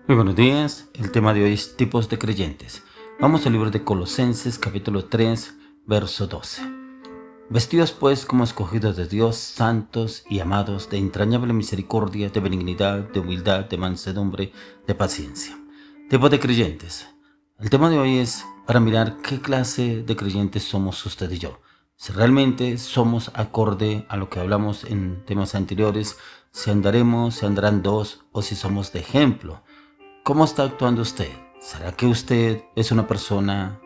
Muy buenos días, el tema de hoy es tipos de creyentes. Vamos al libro de Colosenses capítulo 3, verso 12. Vestidos pues como escogidos de Dios, santos y amados, de entrañable misericordia, de benignidad, de humildad, de mansedumbre, de paciencia. Tipos de creyentes. El tema de hoy es para mirar qué clase de creyentes somos usted y yo. Si realmente somos acorde a lo que hablamos en temas anteriores, si andaremos, si andarán dos, o si somos de ejemplo. ¿Cómo está actuando usted? ¿Será que usted es una persona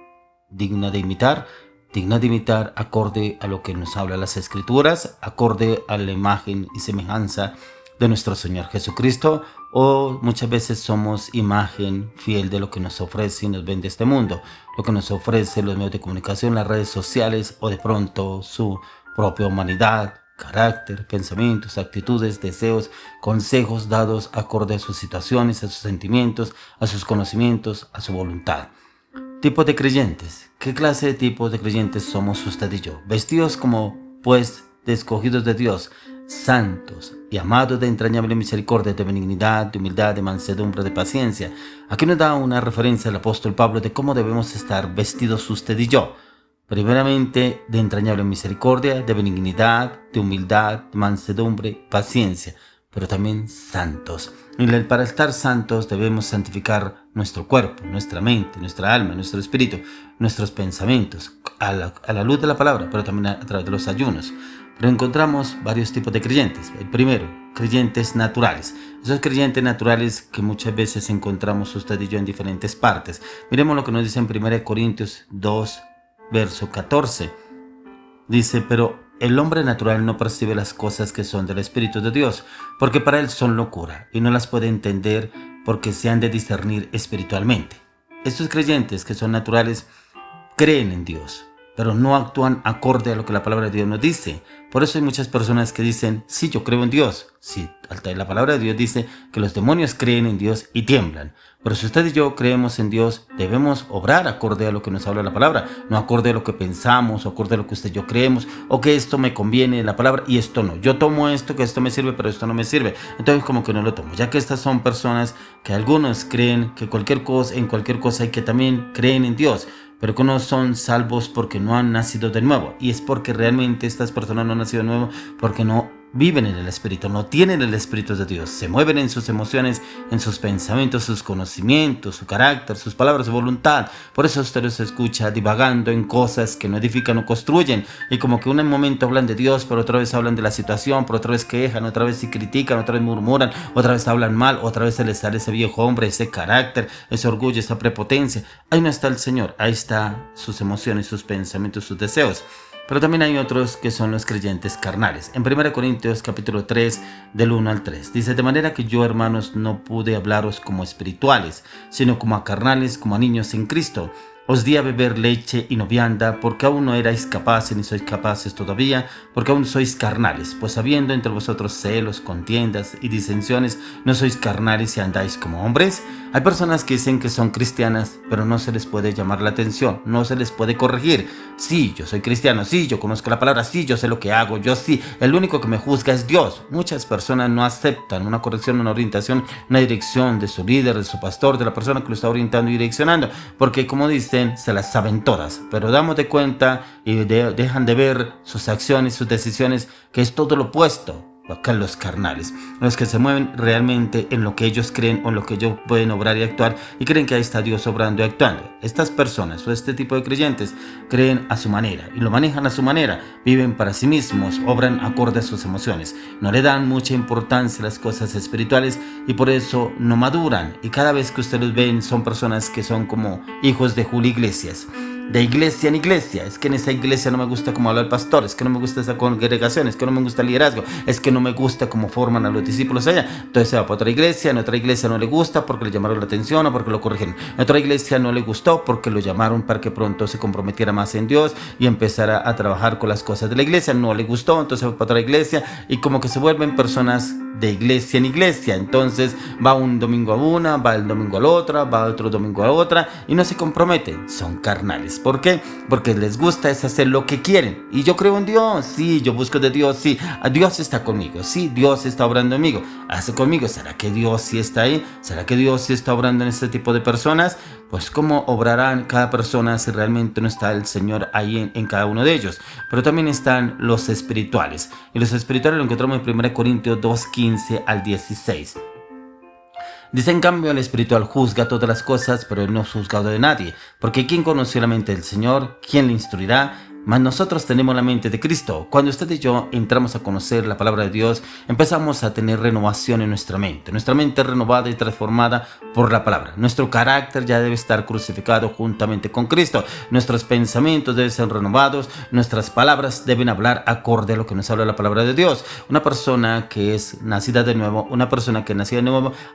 digna de imitar? Digna de imitar acorde a lo que nos habla las Escrituras, acorde a la imagen y semejanza de nuestro Señor Jesucristo, o muchas veces somos imagen fiel de lo que nos ofrece y nos vende este mundo, lo que nos ofrece los medios de comunicación, las redes sociales o de pronto su propia humanidad, carácter, pensamientos, actitudes, deseos, consejos dados acorde a sus situaciones, a sus sentimientos, a sus conocimientos, a su voluntad. Tipos de creyentes. ¿Qué clase de tipos de creyentes somos usted y yo? Vestidos como, pues, de escogidos de Dios, santos y amados de entrañable misericordia, de benignidad, de humildad, de mansedumbre, de paciencia. Aquí nos da una referencia el apóstol Pablo de cómo debemos estar vestidos usted y yo. Primeramente, de entrañable misericordia, de benignidad, de humildad, de mansedumbre, paciencia, pero también santos. Y para estar santos debemos santificar nuestro cuerpo, nuestra mente, nuestra alma, nuestro espíritu, nuestros pensamientos, a la luz de la palabra, pero también a través de los ayunos. Pero encontramos varios tipos de creyentes. El primero, creyentes naturales. Esos creyentes naturales que muchas veces encontramos usted y yo en diferentes partes. Miremos lo que nos dice en 1 Corintios 2, verso 14. Dice, pero el hombre natural no percibe las cosas que son del Espíritu de Dios, porque para él son locura, y no las puede entender porque se han de discernir espiritualmente. Estos creyentes que son naturales creen en Dios, pero no actúan acorde a lo que la palabra de Dios nos dice. Por eso hay muchas personas que dicen, sí, yo creo en Dios. Sí, la palabra de Dios dice que los demonios creen en Dios y tiemblan. Pero si usted y yo creemos en Dios, debemos obrar acorde a lo que nos habla la palabra, no acorde a lo que pensamos, o acorde a lo que usted y yo creemos, o que esto me conviene la palabra y esto no. Yo tomo esto, que esto me sirve, pero esto no me sirve. Entonces como que no lo tomo, ya que estas son personas que algunos creen que en cualquier cosa hay que también creen en Dios, pero que no son salvos porque no han nacido de nuevo. Y es porque realmente estas personas no han nacido de nuevo porque no viven en el Espíritu, no tienen el Espíritu de Dios. Se mueven en sus emociones, en sus pensamientos, sus conocimientos, su carácter, sus palabras, su voluntad. Por eso usted los escucha divagando en cosas que no edifican o construyen. Y como que un momento hablan de Dios, pero otra vez hablan de la situación, pero otra vez quejan, otra vez sí critican, otra vez murmuran, otra vez hablan mal, otra vez se les sale ese viejo hombre, ese carácter, ese orgullo, esa prepotencia. Ahí no está el Señor, ahí está sus emociones, sus pensamientos, sus deseos. Pero también hay otros que son los creyentes carnales. En 1 Corintios capítulo 3, del 1 al 3, dice, de manera que yo, hermanos, no pude hablaros como espirituales, sino como a carnales, como a niños en Cristo. Os di a beber leche y no vianda, porque aún no erais capaces ni sois capaces todavía, porque aún sois carnales. Pues habiendo entre vosotros celos, contiendas y disensiones, ¿no sois carnales y andáis como hombres? Hay personas que dicen que son cristianas, pero no se les puede llamar la atención, no se les puede corregir. Sí, yo soy cristiano, sí, yo conozco la palabra, sí, yo sé lo que hago, yo sí. El único que me juzga es Dios. Muchas personas no aceptan una corrección, una orientación, una dirección de su líder, de su pastor, de la persona que lo está orientando y direccionando, porque como dicen, se las saben todas, pero damos de cuenta y dejan de ver sus acciones, sus decisiones, que es todo lo opuesto. Acá los carnales, los que se mueven realmente en lo que ellos creen o en lo que ellos pueden obrar y actuar y creen que ahí está Dios obrando y actuando. Estas personas o este tipo de creyentes creen a su manera y lo manejan a su manera, viven para sí mismos, obran acorde a sus emociones, no le dan mucha importancia a las cosas espirituales y por eso no maduran, y cada vez que ustedes los ven son personas que son como hijos de Julio Iglesias. De iglesia en iglesia, es que en esa iglesia no me gusta cómo habla el pastor, es que no me gusta esa congregación, es que no me gusta el liderazgo, es que no me gusta cómo forman a los discípulos allá. Entonces se va para otra iglesia, en otra iglesia no le gusta porque le llamaron la atención o porque lo corrigieron. En otra iglesia no le gustó porque lo llamaron para que pronto se comprometiera más en Dios y empezara a trabajar con las cosas de la iglesia. No le gustó, entonces se va para otra iglesia y como que se vuelven personas de iglesia en iglesia. Entonces va un domingo a una, va el domingo a la otra, va otro domingo a otra y no se comprometen. Son carnales. ¿Por qué? Porque les gusta es hacer lo que quieren. Y yo creo en Dios, sí, yo busco de Dios, sí, Dios está conmigo, sí, Dios está obrando en mí, hace conmigo. ¿Será que Dios sí está ahí? ¿Será que Dios sí está obrando en este tipo de personas? Pues cómo obrarán cada persona si realmente no está el Señor ahí en cada uno de ellos. Pero también están los espirituales. Y los espirituales lo encontramos en 1 Corintios 2:15 al 16. Dice: en cambio, el espiritual juzga todas las cosas, pero él no es juzgado de nadie. Porque ¿quién conoció la mente del Señor? ¿Quién le instruirá? Mas nosotros tenemos la mente de Cristo. Cuando usted y yo entramos a conocer la palabra de Dios, empezamos a tener renovación en nuestra mente. Nuestra mente es renovada y transformada por la palabra. Nuestro carácter ya debe estar crucificado juntamente con Cristo. Nuestros pensamientos deben ser renovados. Nuestras palabras deben hablar acorde a lo que nos habla la palabra de Dios. Una persona que es nacida de nuevo,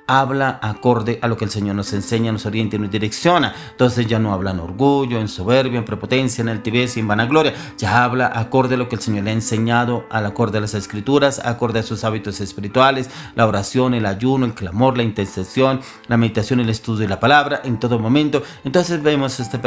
habla acorde a lo que el Señor nos enseña, nos orienta y nos direcciona. Entonces ya no habla en orgullo, en soberbia, en prepotencia, en altivez y en vanagloria. Ya habla acorde a lo que el Señor le ha enseñado, al acorde a las escrituras, acorde a sus hábitos espirituales, la oración, el ayuno, el clamor, la intercesión, la meditación, el estudio de la palabra en todo momento. Entonces vemos este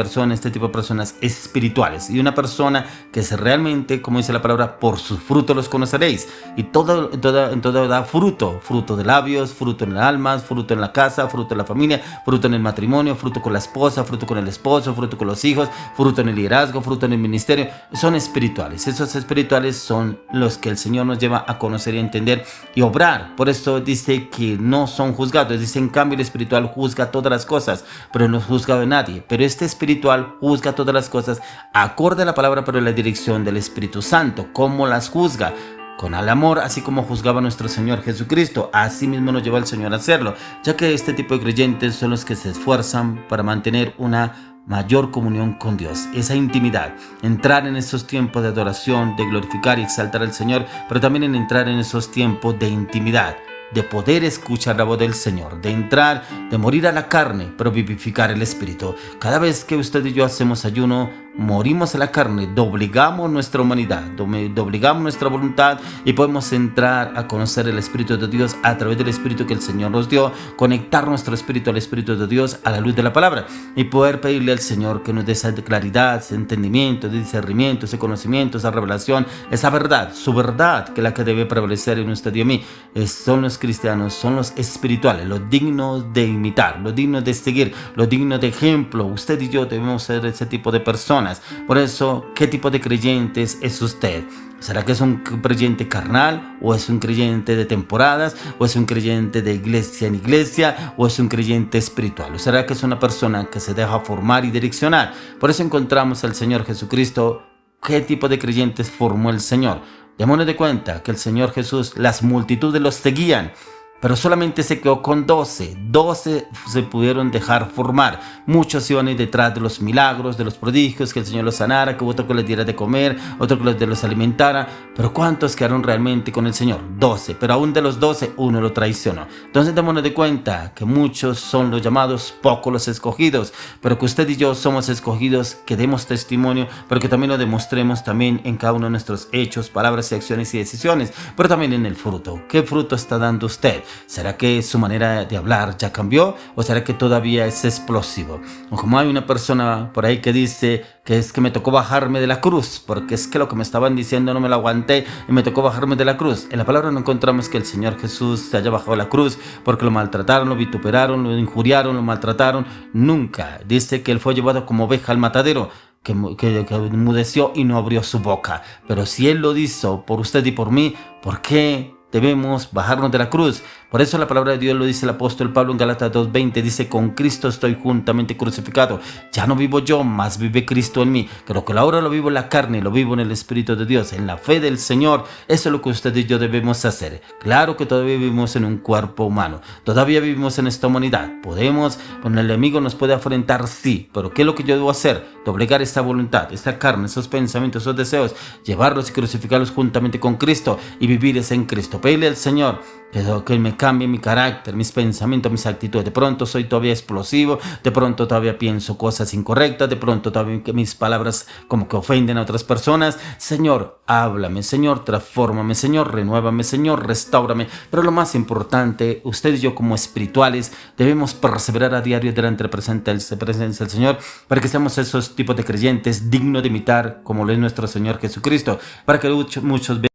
tipo de personas espirituales, y una persona que es realmente, como dice la palabra, por sus frutos los conoceréis. Y todo da fruto de labios, fruto en el alma, fruto en la casa, fruto en la familia, fruto en el matrimonio, fruto con la esposa, fruto con el esposo, fruto con los hijos, fruto en el liderazgo, fruto en el ministerio. Son espirituales. Esos espirituales son los que el Señor nos lleva a conocer y a entender y obrar. Por eso dice que no son juzgados. Dice: en cambio, el espiritual juzga todas las cosas, pero no es juzgado de nadie. Pero este espiritual juzga todas las cosas acorde a la palabra, pero en la dirección del Espíritu Santo. ¿Cómo las juzga? Con el amor, así como juzgaba nuestro Señor Jesucristo. Así mismo nos lleva el Señor a hacerlo, ya que este tipo de creyentes son los que se esfuerzan para mantener una mayor comunión con Dios, esa intimidad, entrar en esos tiempos de adoración, de glorificar y exaltar al Señor, pero también en entrar en esos tiempos de intimidad, de poder escuchar la voz del Señor, de entrar, de morir a la carne, pero vivificar el Espíritu. Cada vez que usted y yo hacemos ayuno, morimos a la carne, doblegamos nuestra humanidad, doblegamos nuestra voluntad y podemos entrar a conocer el Espíritu de Dios a través del Espíritu que el Señor nos dio, conectar nuestro espíritu al Espíritu de Dios a la luz de la palabra y poder pedirle al Señor que nos dé esa claridad, ese entendimiento, ese discernimiento, ese conocimiento, esa revelación, esa verdad, su verdad, que es la que debe prevalecer en usted y en mí. Son los cristianos, son los espirituales, los dignos de imitar, los dignos de seguir, los dignos de ejemplo. Usted y yo debemos ser ese tipo de personas. Por eso, ¿qué tipo de creyentes es usted? ¿Será que es un creyente carnal? ¿O es un creyente de temporadas? ¿O es un creyente de iglesia en iglesia? ¿O es un creyente espiritual? ¿O será que es una persona que se deja formar y direccionar? Por eso encontramos al Señor Jesucristo. ¿Qué tipo de creyentes formó el Señor? Démonos de cuenta que el Señor Jesús, las multitudes los seguían, pero solamente se quedó con 12. 12 se pudieron dejar formar. Muchos iban detrás de los milagros, de los prodigios, que el Señor los sanara, que otro que les diera de comer, otro que los alimentara. Pero ¿cuántos quedaron realmente con el Señor? 12. Pero aún de los 12, uno lo traicionó. Entonces démonos de cuenta que muchos son los llamados, pocos los escogidos. Pero que usted y yo somos escogidos, que demos testimonio, pero que también lo demostremos también en cada uno de nuestros hechos, palabras, acciones y decisiones. Pero también en el fruto. ¿Qué fruto está dando usted? ¿Será que su manera de hablar ya cambió? ¿O será que todavía es explosivo? O como hay una persona por ahí que dice que es que me tocó bajarme de la cruz, porque es que lo que me estaban diciendo no me lo aguanté y me tocó bajarme de la cruz. En la palabra no encontramos que el Señor Jesús se haya bajado de la cruz porque lo maltrataron, lo vituperaron, lo injuriaron, lo maltrataron. Nunca. Dice que él fue llevado como oveja al matadero, que enmudeció y no abrió su boca. Pero si él lo hizo por usted y por mí, ¿por qué debemos bajarnos de la cruz? Por eso la palabra de Dios lo dice el apóstol Pablo en Gálatas 2:20, dice: con Cristo estoy juntamente crucificado, ya no vivo yo, mas vive Cristo en mí, pero que ahora lo vivo en la carne, lo vivo en el Espíritu de Dios, en la fe del Señor. Eso es lo que usted y yo debemos hacer. Claro que todavía vivimos en un cuerpo humano, todavía vivimos en esta humanidad, el enemigo nos puede afrentar, sí, pero ¿qué es lo que yo debo hacer? Doblegar esta voluntad, esta carne, esos pensamientos, esos deseos, llevarlos y crucificarlos juntamente con Cristo y vivir es en Cristo. pronto. Pedirle al Señor que Él me cambie mi carácter, mis pensamientos, mis actitudes. De pronto soy todavía explosivo, de pronto todavía pienso cosas incorrectas, de pronto todavía que mis palabras como que ofenden a otras personas. Señor, háblame, Señor, transfórmame, Señor, renuévame, Señor, restáurame. Pero lo más importante, usted y yo como espirituales debemos perseverar a diario delante de la presencia del Señor, para que seamos esos tipos de creyentes dignos de imitar como lo es nuestro Señor Jesucristo, para que muchos vean